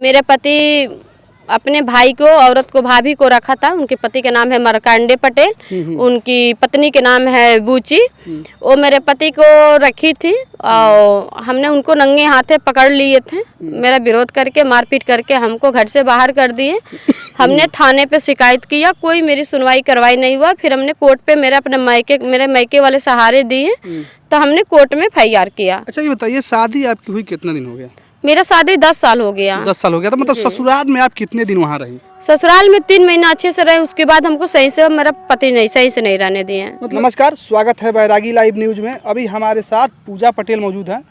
मेरे पति अपने भाई को, औरत को, भाभी को रखा था। उनके पति का नाम है मार्कंडे पटेल, उनकी पत्नी के नाम है बूची। वो मेरे पति को रखी थी और हमने उनको नंगे हाथे पकड़ लिए थे। मेरा विरोध करके, मारपीट करके हमको घर से बाहर कर दिए। हमने थाने पे शिकायत किया, कोई मेरी सुनवाई करवाई नहीं हुआ। फिर हमने कोर्ट पे मेरे मायके वाले सहारे दिए, तो हमने कोर्ट में FIR किया। अच्छा, ये बताइए, शादी आपकी हुई कितना दिन हो गया? मेरा शादी 10 साल हो गया। 10 साल हो गया। तो मतलब ससुराल में आप कितने दिन वहाँ रही? ससुराल में 3 महीना अच्छे से रहे, उसके बाद हमको सही से मेरा पति सही से नहीं रहने दिए। नमस्कार, स्वागत है बैरागी लाइव न्यूज में। अभी हमारे साथ पूजा पटेल मौजूद हैं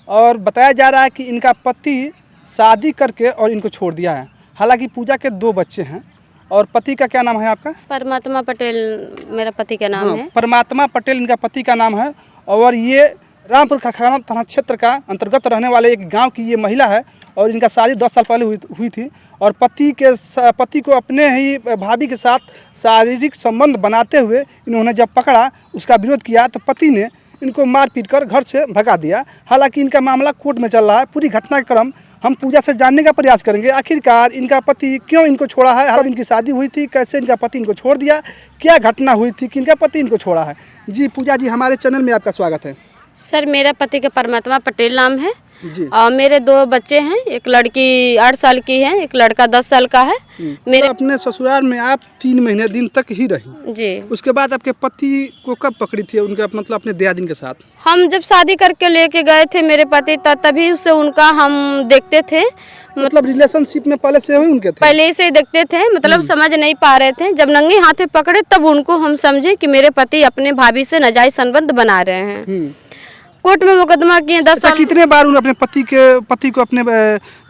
और बताया जा रहा है कि इनका पति शादी करके और इनको छोड़ दिया है। हालांकि पूजा के 2 बच्चे हैं। और पति का क्या नाम है आपका? परमात्मा पटेल मेरा पति का नाम है। परमात्मा पटेल इनका पति का नाम है। और ये रामपुर खखाना थाना क्षेत्र का अंतर्गत रहने वाले एक गांव की ये महिला है। और इनका शादी 10 साल पहले हुई थी। और पति को अपने ही भाभी के साथ शारीरिक संबंध बनाते हुए इन्होंने जब पकड़ा, उसका विरोध किया, तो पति ने इनको मार पीट कर घर से भगा दिया। हालांकि इनका मामला कोर्ट में चल रहा है। पूरी घटनाक्रम हम पूजा से जानने का प्रयास करेंगे। आखिरकार इनका पति क्यों इनको छोड़ा है, कब इनकी शादी हुई थी, कैसे इनका पति इनको छोड़ दिया, क्या घटना हुई थी कि इनका पति इनको छोड़ा है। जी पूजा जी, हमारे चैनल में आपका स्वागत है। सर, मेरा पति का परमात्मा पटेल नाम है जी। और मेरे 2 बच्चे हैं। एक लड़की 8 साल की है, एक लड़का 10 साल का है। मेरे अपने ससुराल में आप 3 महीने दिन तक ही रही। जी। उसके बाद आपके पति को कब पकड़ी थी, उनके मतलब अपने दियादिन के साथ? हम जब शादी करके लेके गए थे मेरे पति, तभी उससे उनका हम देखते थे। मतलब रिलेशनशिप में पहले से हुई उनके थे? पहले से देखते थे, मतलब समझ नहीं पा रहे थे। जब नंगे हाथे पकड़े तब उनको हम समझे कि मेरे पति अपने भाभी से नाजायज संबंध बना रहे हैं। कोर्ट में मुकदमा किए 10 साल। कितने बार उन्होंने अपने पति को अपने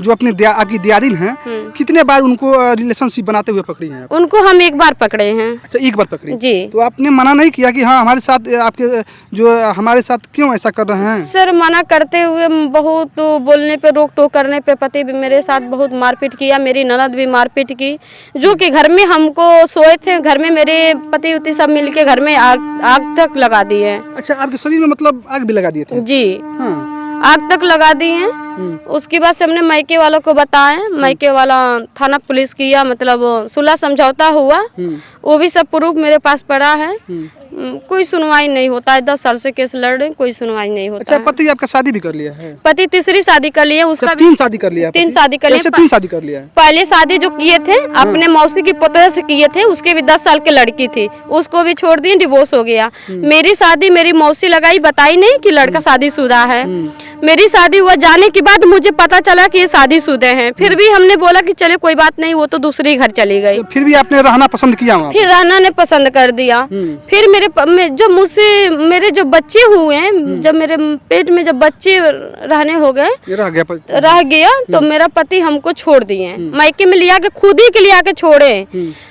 जो अपने आपकी दियादिन हैं, कितने बार उनको रिलेशनशिप बनाते हुए पकड़ी हैं? उनको हम 1 बार पकड़े हैं। अच्छा, 1 बार पकड़ी? जी। तो आपने मना नहीं किया कि हाँ हमारे साथ आपके जो हमारे साथ क्यों ऐसा कर रहे हैं? सर, मना करते हुए बहुत बोलने पे, रोक टोक करने पे पति भी मेरे साथ बहुत मारपीट किया। मेरी ननद भी मारपीट की, जो कि घर में हमको सोए थे, घर में मेरे पति उति सब मिलके घर में आग तक लगा दी है। अच्छा, आपके शरीर में मतलब आग भी लगा दिए थे? जी। हाँ। आग तक लगा दी हैं। उसके बाद से हमने मायके वालों को बताया, मायके वाला थाना पुलिस किया, मतलब सुलह समझौता हुआ। वो भी सब प्रूफ मेरे पास पड़ा है। कोई सुनवाई नहीं होता है। 10 साल से केस लड़ रहे, कोई सुनवाई नहीं होता। अच्छा, पति आपका शादी भी कर लिया है? पति तीसरी शादी कर लिए। उसका 3 शादी कर लिया? 3 शादी कर लिया। 3 शादी कर लिया? पहले शादी जो किए थे अपने मौसी की पोते से किए थे, उसके भी 10 साल की लड़की थी, उसको भी छोड़ दी, डिवोर्स हो गया। मेरी शादी मेरी मौसी लगाई, बताई नहीं कि लड़का शादीशुदा है। मेरी शादी हुआ, जाने के बाद मुझे पता चला कि ये शादीशुदा हैं। फिर भी हमने बोला कि चले कोई बात नहीं, वो तो दूसरी घर चली गई। फिर भी आपने रहना पसंद किया वहाँ? फिर रहना ने पसंद कर दिया। फिर जो मुझसे मेरे जो बच्चे हुए हैं, जब मेरे पेट में जब बच्चे रहने हो गए, रह गया, तो मेरा पति हमको छोड़ दिए। मायके में लिया के खुद ही के लिया के छोड़े।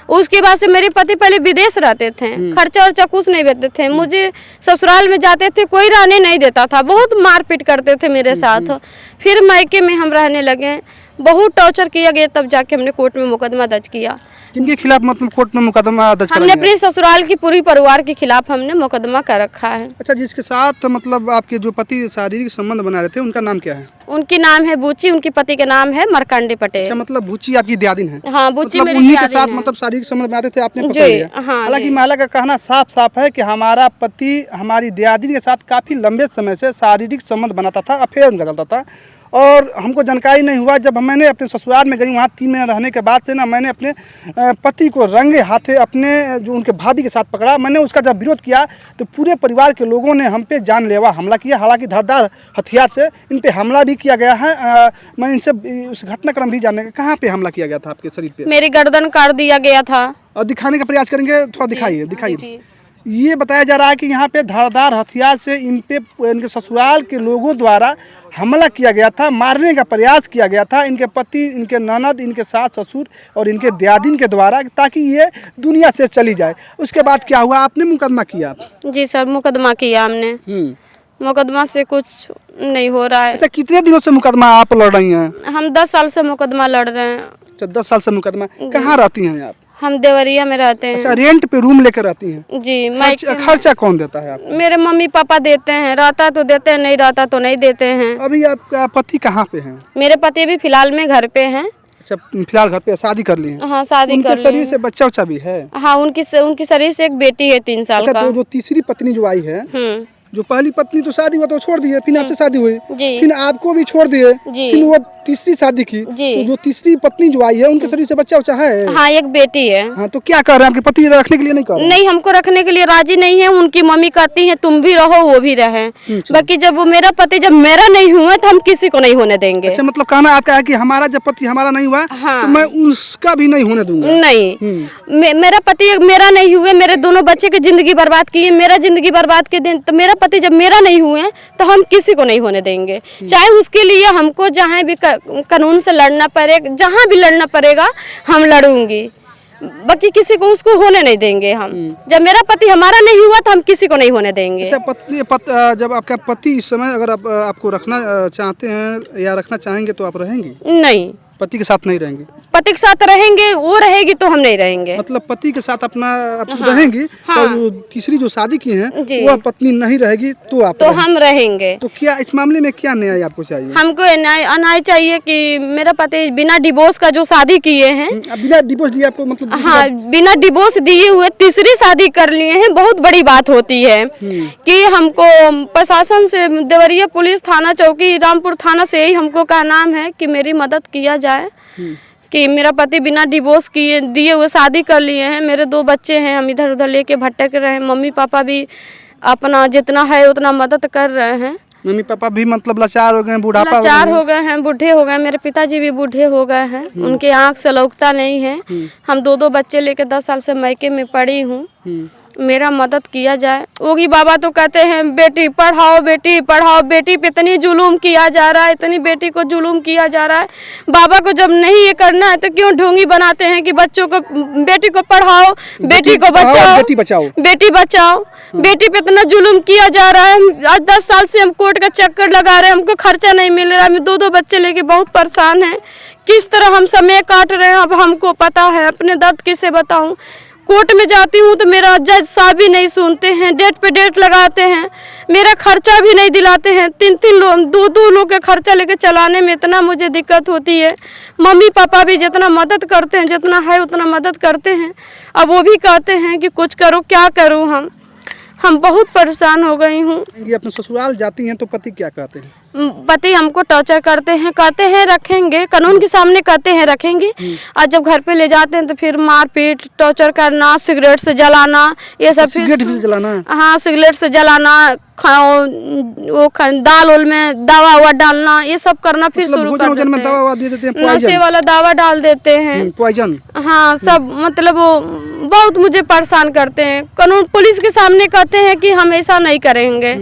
उसके बाद से मेरे पति पहले विदेश रहते थे, खर्चा वर्चा कुछ नहीं देते थे। मुझे ससुराल में जाते थे, कोई रहने नहीं देता था, बहुत मारपीट करते थे मेरे साथ। फिर मायके में हम रहने लगे, बहुत टॉर्चर किया गया, तब जाके हमने कोर्ट में मुकदमा दर्ज किया। किनके खिलाफ मतलब कोर्ट में मुकदमा दर्ज हमने अपने ससुराल की पूरी परिवार के खिलाफ हमने मुकदमा कर रखा है। अच्छा, जिसके साथ मतलब आपके जो पति शारीरिक संबंध बना रहे थे, उनका नाम क्या है? उनकी नाम है बूची, उनके पति का नाम है मार्कंडे पटेल। अच्छा, मतलब बूची आपकी दियादिन है? हाँ, बूची मतलब मेरी उन्हीं के दियादिन साथ है। मतलब शारीरिक संबंध बनाते थे, आपने पकड़ लिया? हाँ। हालांकि महिला का कहना साफ साफ है कि हमारा पति हमारी दियादिन के साथ काफी लंबे समय से शारीरिक संबंध बनाता था, अफेयर उनका चलता था। और हमको जानकारी नहीं हुआ। जब मैंने अपने ससुराल में गई, वहाँ 3 महीने रहने के बाद से ना, मैंने अपने पति को रंगे हाथे अपने जो उनके भाभी के साथ पकड़ा। मैंने उसका जब विरोध किया तो पूरे परिवार के लोगों ने हम पे जानलेवा हमला किया। हालांकि धारदार हथियार से इन पे हमला भी किया गया है। मैं इनसे उस घटनाक्रम भी जानने का, कहाँ पे हमला किया गया था आपके शरीर पे? मेरी गर्दन काट दिया गया था। और दिखाने का प्रयास करेंगे, थोड़ा दिखाइए। ये बताया जा रहा है कि यहाँ पे धारदार हथियार से इनके ससुराल के लोगों द्वारा हमला किया गया था, मारने का प्रयास किया गया था इनके पति, इनके ननद, इनके सास ससुर और इनके दियादिन के द्वारा, ताकि ये दुनिया से चली जाए। उसके बाद क्या हुआ, आपने मुकदमा किया? जी सर, मुकदमा किया हमने। मुकदमा से कुछ नहीं हो रहा है। अच्छा, कितने दिनों से मुकदमा आप लड़ रही हैं? हम 10 साल से मुकदमा लड़ रहे हैं। अच्छा, 10 साल से मुकदमा। कहाँ रहती हैं आप? हम देवरिया में रहते हैं। अच्छा, रेंट पे रूम लेकर रहती हैं? जी। खर्चा कौन देता है आपको? मेरे मम्मी पापा देते हैं, रहता तो देते हैं, नहीं रहता तो नहीं देते हैं। अभी आपका पति कहाँ पे हैं? मेरे पति भी फिलहाल में घर पे हैं। अच्छा, फिलहाल घर पे शादी कर ली है? हाँ, शादी उनके कर ली शरीर है। से बच्चा उच्चा भी है? हाँ, उनकी शरीर से एक बेटी है 3 साल अच्छा, का। तो जो तीसरी पत्नी जो आई है, जो पहली पत्नी तो शादी हुआ तो छोड़ दी है, फिर आपसे शादी हुई, जी। फिर आपको भी छोड़ दिए, जी। फिर वो तीसरी शादी की, जी। तो जो तीसरी पत्नी जो आई है उनके शरीर से बच्चा उच्चा है? हाँ, एक बेटी है। हाँ, तो क्या कर रहे हैं आपके पति, रखने के लिए नहीं कर रहे हैं? नहीं, हमको रखने के लिए राजी नहीं है। उनकी मम्मी कहती है तुम भी रहो वो भी रहे। बाकी जब वो मेरा पति जब मेरा नहीं हुआ तो हम किसी को नहीं होने देंगे। अच्छा, मतलब कहना आपका है कि हमारा जब पति हमारा नहीं हुआ, हाँ। तो मैं उसका भी नहीं होने दूंगा? नहीं, मेरा पति मेरा नहीं हुए, मेरे दोनों बच्चे की जिंदगी बर्बाद की है, मेरा जिंदगी बर्बाद के दिन तो मेरा पति जब मेरा नहीं हुए तो हम किसी को नहीं होने देंगे। चाहे उसके लिए हमको जहाँ भी कानून से लड़ना पड़ेगा, जहाँ भी लड़ना पड़ेगा हम लड़ूंगी, बाकी किसी को उसको होने नहीं देंगे हम। जब मेरा पति हमारा नहीं हुआ तो हम किसी को नहीं होने देंगे। अच्छा, जब आपका पति इस समय अगर आपको रखना चाहते हैं या रखना चाहेंगे तो आप रहेंगी? नहीं, पति के साथ नहीं रहेंगी? पति के साथ रहेंगे, वो रहेगी तो हम नहीं रहेंगे। मतलब पति के साथ अपना रहेंगी, हाँ। तो तीसरी जो शादी की है जी। वह पत्नी नहीं रहेगी तो आप तो हम रहेंगे। तो क्या इस मामले में क्या न्याय आपको चाहिए? हमको न्याय चाहिए कि मेरा पति बिना डिवोर्स का जो शादी किए हैं, बिना डिवोर्स दिए आपको, मतलब हाँ, बिना डिवोर्स दिए हुए तीसरी शादी कर लिए हैं, बहुत बड़ी बात होती है कि हमको प्रशासन से, देवरिया पुलिस थाना चौकी रामपुर थाना से यही हमको का नाम है कि मेरी मदद किया जाए कि मेरा पति बिना डिवोर्स किए दिए हुए शादी कर लिए हैं। मेरे 2 बच्चे हैं, हम इधर उधर लेके भटक रहे हैं। मम्मी पापा भी अपना जितना है उतना मदद कर रहे हैं। मम्मी पापा भी मतलब लाचार हो गए, बुढ़ापा लाचार हो गए हैं, बूढ़े हो गए। मेरे पिताजी भी बूढ़े हो गए हैं, उनके आँख से लौकता नहीं है। हम 2 बच्चे लेके 10 साल से मायके में पड़ी हूँ। मेरा मदद किया जाए। योगी बाबा तो कहते हैं बेटी पढ़ाओ, बेटी पढ़ाओ, बेटी पे इतनी जुलूम किया जा रहा है, इतनी बेटी को जुलूम किया जा रहा है। बाबा को जब नहीं ये करना है तो क्यों ढोंगी बनाते हैं कि बच्चों को, बेटी को पढ़ाओ, बेटी को बचाओ, बेटी बचाओ, बेटी बचाओ। बेटी पे इतना जुलूम किया जा रहा है। आज 10 साल से हम कोर्ट का चक्कर लगा रहे हैं, हमको खर्चा नहीं मिल रहा है। हम 2 बच्चे लेके बहुत परेशान हैं। किस तरह हम समय काट रहे हैं अब हमको पता है। अपने दर्द किसे बताऊं। कोर्ट में जाती हूँ तो मेरा जज साहब भी नहीं सुनते हैं, डेट पे डेट लगाते हैं, मेरा खर्चा भी नहीं दिलाते हैं। 3 लोग 2 लोग का खर्चा लेके चलाने में इतना मुझे दिक्कत होती है। मम्मी पापा भी जितना मदद करते हैं, जितना है उतना मदद करते हैं। अब वो भी कहते हैं कि कुछ करो, क्या करूँ हम बहुत परेशान हो गई हूँ। ये अपने ससुराल जाती हैं तो पति क्या कहते हैं? पति हमको टॉर्चर करते हैं, कहते हैं रखेंगे, कानून के सामने कहते हैं रखेंगे, और जब घर पे ले जाते हैं तो फिर मारपीट, टॉर्चर करना, सिगरेट से जलाना, ये सब। सिगरेट भी जलाना? हाँ, सिगरेट से जलाना, दाल उल में दवा ववा डालना, ये सब करना फिर शुरू कर देते में दवा दे देते हैं, नशे वाला दवा डाल देते हैं, पॉइजन। हाँ, सब मतलब वो बहुत मुझे परेशान करते हैं। कानून पुलिस के सामने कहते हैं कि हम ऐसा नहीं करेंगे,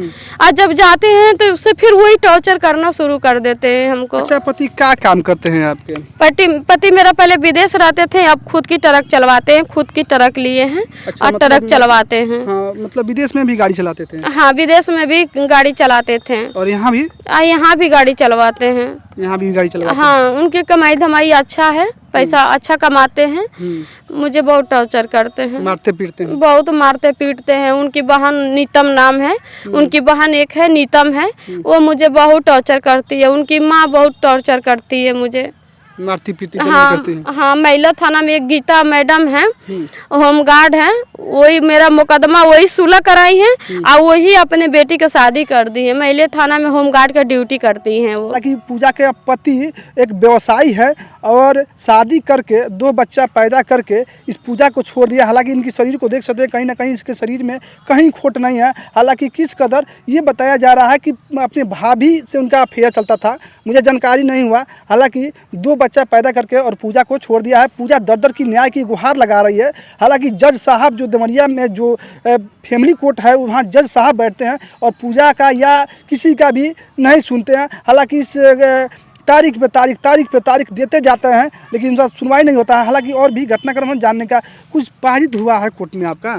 और जब जाते हैं तो उससे फिर वही टॉर्चर करना शुरू कर देते हैं हमको। अच्छा, पति क्या काम करते हैं आपके? पति मेरा पहले विदेश रहते थे, अब खुद की ट्रक चलवाते हैं, खुद की ट्रक लिए हैं। अच्छा, और ट्रक चलवाते हैं। हाँ, मतलब विदेश में भी गाड़ी चलाते थे? हाँ, विदेश में भी गाड़ी चलाते थे। और यहाँ भी? यहाँ भी गाड़ी चलवाते हैं। यहाँ भी गाड़ी चलवाते हैं? हाँ, उनकी कमाई धमाई अच्छा है, पैसा अच्छा कमाते हैं। मुझे बहुत टॉर्चर करते हैं, मारते पीटते हैं? बहुत मारते पीटते हैं। उनकी बहन नीतम नाम है, उनकी बहन एक है नीतम है, वो मुझे बहुत टॉर्चर करती है। उनकी माँ बहुत टॉर्चर करती है मुझे, मारती पीटती करती है। हाँ, महिला थाना में एक गीता मैडम है, होमगार्ड है, वही मेरा मुकदमा वही सुलह कराई है, और वही अपने बेटी की शादी कर दी है। महिला थाना में होमगार्ड का ड्यूटी करती हैं वो। ताकि पूजा के पति एक व्यवसायी है और शादी करके 2 बच्चा पैदा करके इस पूजा को छोड़ दिया। हालांकि इनकी शरीर को देख सकते हैं, कहीं ना कहीं इसके शरीर में कहीं खोट नहीं है। हालांकि किस कदर ये बताया जा रहा है कि अपने भाभी से उनका अफेयर चलता था, मुझे जानकारी नहीं हुआ। हालांकि 2 बच्चा पैदा करके और पूजा को छोड़ दिया है। पूजा दर की न्याय की गुहार लगा रही है। हालांकि जज साहब जो देवरिया में जो फैमिली कोर्ट है, वहाँ जज साहब बैठते हैं और पूजा का या किसी का भी नहीं सुनते हैं। हालांकि इस तारीख पे तारीख देते जाते हैं, लेकिन इनका सुनवाई नहीं होता है। हालांकि और भी घटनाक्रम जानने का कुछ पारित हुआ है कोर्ट में आपका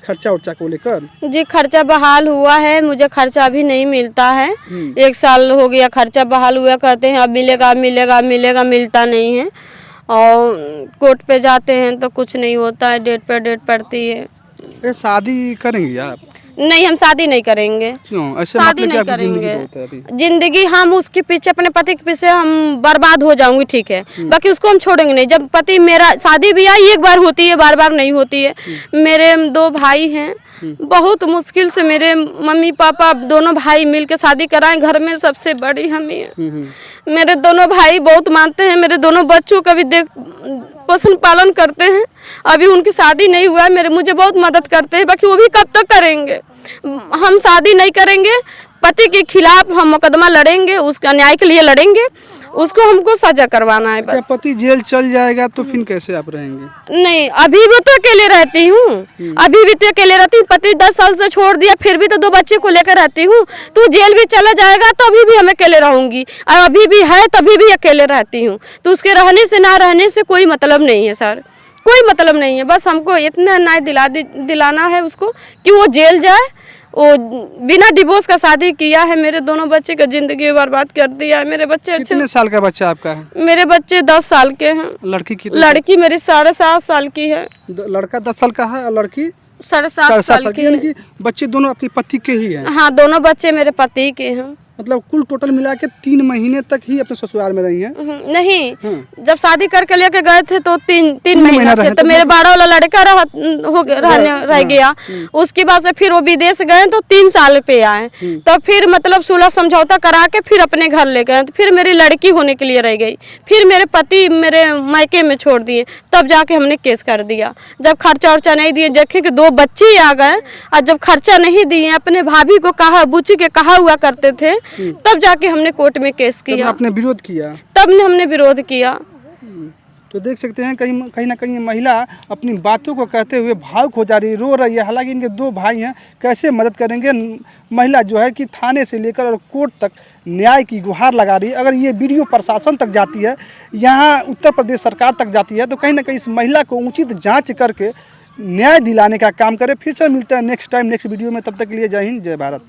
खर्चा उर्चा को लेकर? जी, खर्चा बहाल हुआ है, मुझे खर्चा अभी नहीं मिलता है। 1 साल हो गया खर्चा बहाल हुआ, कहते हैं अब मिलेगा मिलेगा मिलेगा, मिलता नहीं है। और कोर्ट पे जाते हैं तो कुछ नहीं होता है, डेट पे डेट पड़ती है। शादी करेंगी आप? नहीं, हम शादी नहीं करेंगे। क्यों ऐसे शादी मतलब नहीं कि आपकी जिंदगी करेंगे। बहुत है अभी? जिंदगी हम उसके पीछे, अपने पति के पीछे हम बर्बाद हो जाऊंगी, ठीक है, बाकी उसको हम छोड़ेंगे नहीं। जब पति मेरा, शादी भी आई एक बार होती है, बार बार नहीं होती है। मेरे 2 भाई हैं, बहुत मुश्किल से मेरे मम्मी पापा दोनों भाई मिलके शादी कराएं। घर में सबसे बड़ी हम ही हैं। मेरे दोनों भाई बहुत मानते हैं, मेरे दोनों बच्चों का भी देख पोषण पालन करते हैं। अभी उनकी शादी नहीं हुआ है, मेरे मुझे बहुत मदद करते हैं, बाकी वो भी कब तक करेंगे। हम शादी नहीं करेंगे, पति के खिलाफ हम मुकदमा लड़ेंगे, उसका न्याय के लिए लड़ेंगे, उसको हमको सजा करवाना है बस। पति जेल चल जाएगा तो फिर कैसे आप रहेंगे? नहीं, अभी भी तो अकेले रहती हूँ, अभी भी तो अकेले रहती हूँ। पति 10 साल से छोड़ दिया, फिर भी तो 2 बच्चे को लेकर रहती हूँ। तो जेल भी चला जाएगा तो अभी भी हम अकेले रहूंगी, और अभी भी है तभी भी अकेले रहती हूँ। तो उसके रहने से ना रहने से कोई मतलब नहीं है सर, कोई मतलब नहीं है। बस हमको इतना न्याय दिलाना है उसको कि वो जेल जाए। वो बिना डिवोर्स का शादी किया है, मेरे दोनों बच्चे का जिंदगी बर्बाद कर दिया है। मेरे बच्चे अच्छे। कितने साल का बच्चा आपका है? मेरे बच्चे 10 साल के हैं। लड़की की? लड़की मेरी 7.5 साल की है। लड़का 10 साल का है और लड़की 7.5 साल की यानी है। कि बच्चे दोनों आपके पति के ही हैं? हाँ, दोनों बच्चे मेरे पति के हैं। मतलब कुल टोटल मिला के 3 महीने तक ही अपने ससुराल में रही हैं? नहीं, जब शादी करके लेके गए थे तो तीन महीना थे, तो मेरे 12 वाला लड़का रह गया। उसके बाद से फिर वो विदेश गए तो 3 साल पे आए, तो फिर मतलब सुलह समझौता करा के फिर अपने घर ले गए। तो फिर मेरी लड़की होने के लिए रह गई। फिर मेरे पति मेरे मायके में छोड़ दिए, तब जाके हमने केस कर दिया। जब खर्चा वर्चा नहीं दिए, देखे कि 2 बच्चे आ गए, और जब खर्चा नहीं दिए, अपने भाभी को कहा, बुच्ची के कहा हुआ करते थे, तब जाके हमने कोर्ट में केस किया। आपने विरोध किया? तब ने हमने विरोध किया। तो देख सकते हैं कहीं ना कहीं महिला अपनी बातों को कहते हुए भावुक हो जा रही है, रो रही है। हालांकि इनके 2 भाई हैं, कैसे मदद करेंगे? महिला जो है कि थाने से लेकर और कोर्ट तक न्याय की गुहार लगा रही है। अगर ये वीडियो प्रशासन तक जाती है, यहाँ उत्तर प्रदेश सरकार तक जाती है, तो कहीं ना कहीं इस महिला को उचित जाँच करके न्याय दिलाने का काम करे। फिर से मिलते हैं नेक्स्ट टाइम नेक्स्ट वीडियो में। तब तक के लिए जय हिंद, जय भारत।